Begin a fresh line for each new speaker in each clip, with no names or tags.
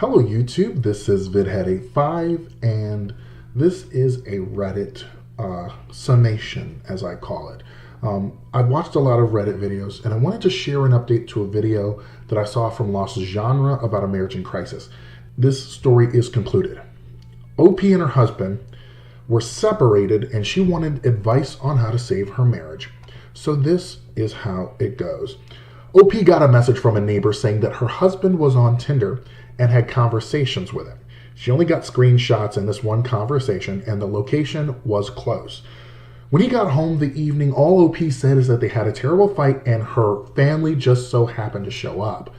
Hello YouTube, this is VidHead85 and this is a Reddit summation, as I call it. I've watched a lot of Reddit videos and I wanted to share an update to a video that I saw from Lost Genre about a marriage in crisis. This story is concluded. OP and her husband were separated and she wanted advice on how to save her marriage. So this is how it goes. OP got a message from a neighbor saying that her husband was on Tinder and had conversations with him. She only got screenshots in this one conversation and the location was close. When he got home the evening, all OP said is that they had a terrible fight and her family just so happened to show up.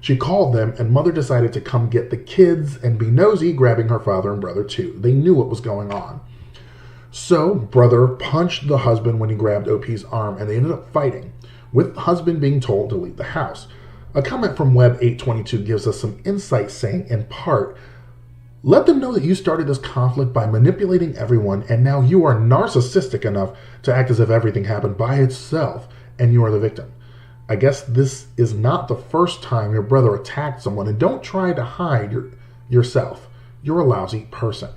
She called them and mother decided to come get the kids and be nosy, grabbing her father and brother too. They knew what was going on. So brother punched the husband when he grabbed OP's arm and they ended up fighting, with the husband being told to leave the house. A comment from Web822 gives us some insight saying, in part, let them know that you started this conflict by manipulating everyone and now you are narcissistic enough to act as if everything happened by itself and you are the victim. I guess this is not the first time your brother attacked someone, and don't try to hide yourself. You're a lousy person.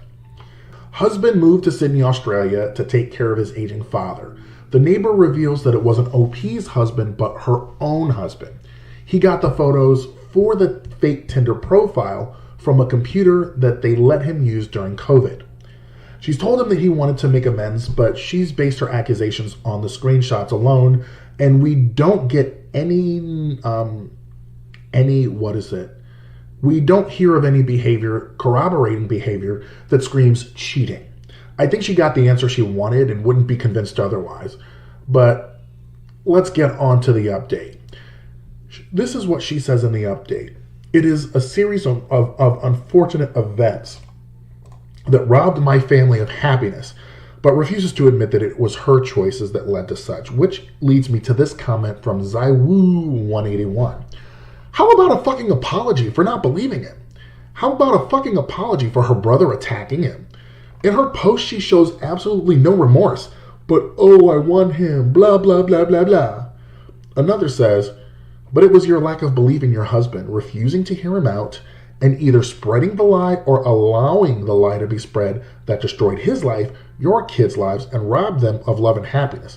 Husband moved to Sydney, Australia to take care of his aging father. The neighbor reveals that it wasn't OP's husband, but her own husband. He got the photos for the fake Tinder profile from a computer that they let him use during COVID. She's told him that he wanted to make amends, but she's based her accusations on the screenshots alone, and we don't get we don't hear of any behavior, corroborating behavior that screams cheating. I think she got the answer she wanted and wouldn't be convinced otherwise. But let's get on to the update. This is what she says in the update. It is a series of unfortunate events that robbed my family of happiness, but refuses to admit that it was her choices that led to such, which leads me to this comment from Zywoo181. How about a fucking apology for not believing him? How about a fucking apology for her brother attacking him? In her post, she shows absolutely no remorse, but oh, I want him, blah, blah, blah, blah, blah. Another says, but it was your lack of believing your husband, refusing to hear him out, and either spreading the lie or allowing the lie to be spread that destroyed his life, your kids' lives, and robbed them of love and happiness.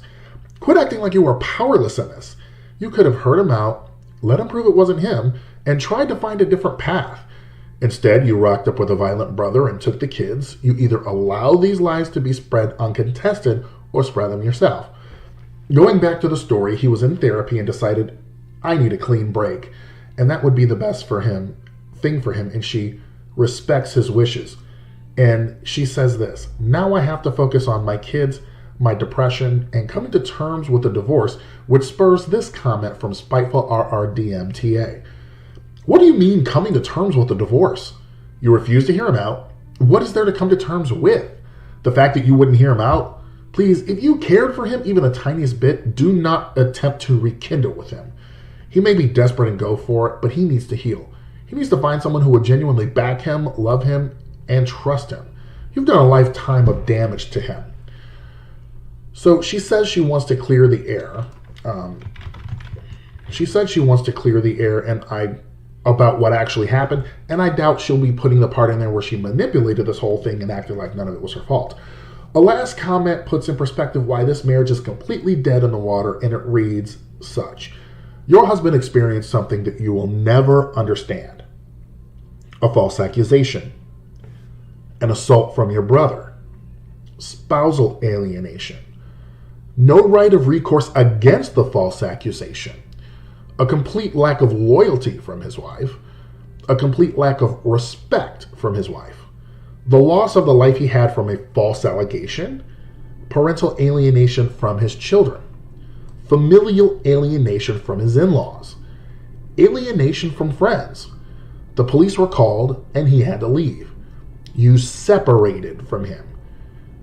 Quit acting like you were powerless in this. You could have heard him out, let him prove it wasn't him, and tried to find a different path. Instead, you rocked up with a violent brother and took the kids. You either allow these lies to be spread uncontested or spread them yourself. Going back to the story, he was in therapy and decided, I need a clean break. And that would be the best thing for him. And she respects his wishes. And she says this, now I have to focus on my kids, my depression, and coming to terms with the divorce, which spurs this comment from Spiteful RRDMTA. What do you mean coming to terms with the divorce? You refuse to hear him out. What is there to come to terms with? The fact that you wouldn't hear him out? Please, if you cared for him even the tiniest bit, do not attempt to rekindle with him. He may be desperate and go for it, but he needs to heal. He needs to find someone who would genuinely back him, love him, and trust him. You've done a lifetime of damage to him. So she says she wants to clear the air. About what actually happened, and I doubt she'll be putting the part in there where she manipulated this whole thing and acted like none of it was her fault. A last comment puts in perspective why this marriage is completely dead in the water, and it reads such. Your husband experienced something that you will never understand. A false accusation. An assault from your brother. Spousal alienation. No right of recourse against the false accusation. A complete lack of loyalty from his wife. A complete lack of respect from his wife. The loss of the life he had from a false allegation. Parental alienation from his children. Familial alienation from his in-laws. Alienation from friends. The police were called and he had to leave. You separated from him.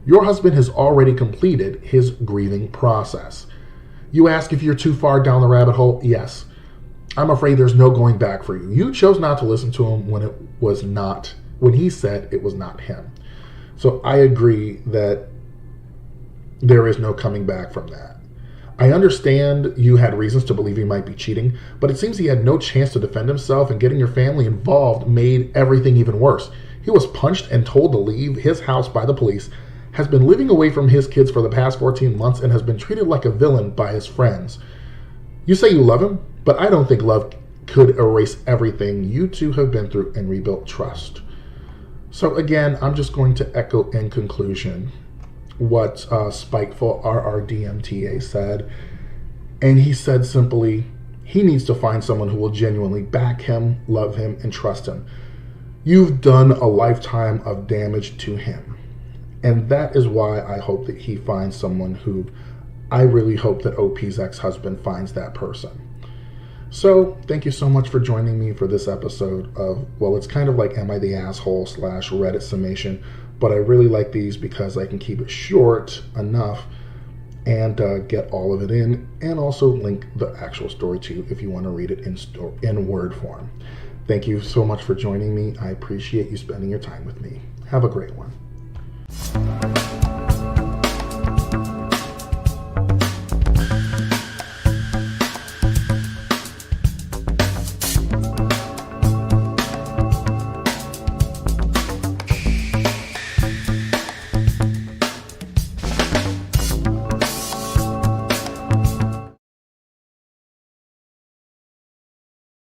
Your husband has already completed his grieving process. You ask if you're too far down the rabbit hole? Yes. I'm afraid there's no going back for you. You chose not to listen to him when he said it was not him. So I agree that there is no coming back from that. I understand you had reasons to believe he might be cheating, but it seems he had no chance to defend himself, and getting your family involved made everything even worse. He was punched and told to leave his house by the police, has been living away from his kids for the past 14 months, and has been treated like a villain by his friends. You say you love him, but I don't think love could erase everything you two have been through and rebuilt trust. So again, I'm just going to echo in conclusion what Spiteful RRDMTA said. And he said simply, he needs to find someone who will genuinely back him, love him, and trust him. You've done a lifetime of damage to him. And that is why I hope that he finds someone who, I really hope that OP's ex-husband finds that person. So thank you so much for joining me for this episode of, well, it's kind of like Am I the Asshole / Reddit summation, but I really like these because I can keep it short enough and get all of it in, and also link the actual story to you if you want to read it in word form. Thank you so much for joining me. I appreciate you spending your time with me. Have a great one.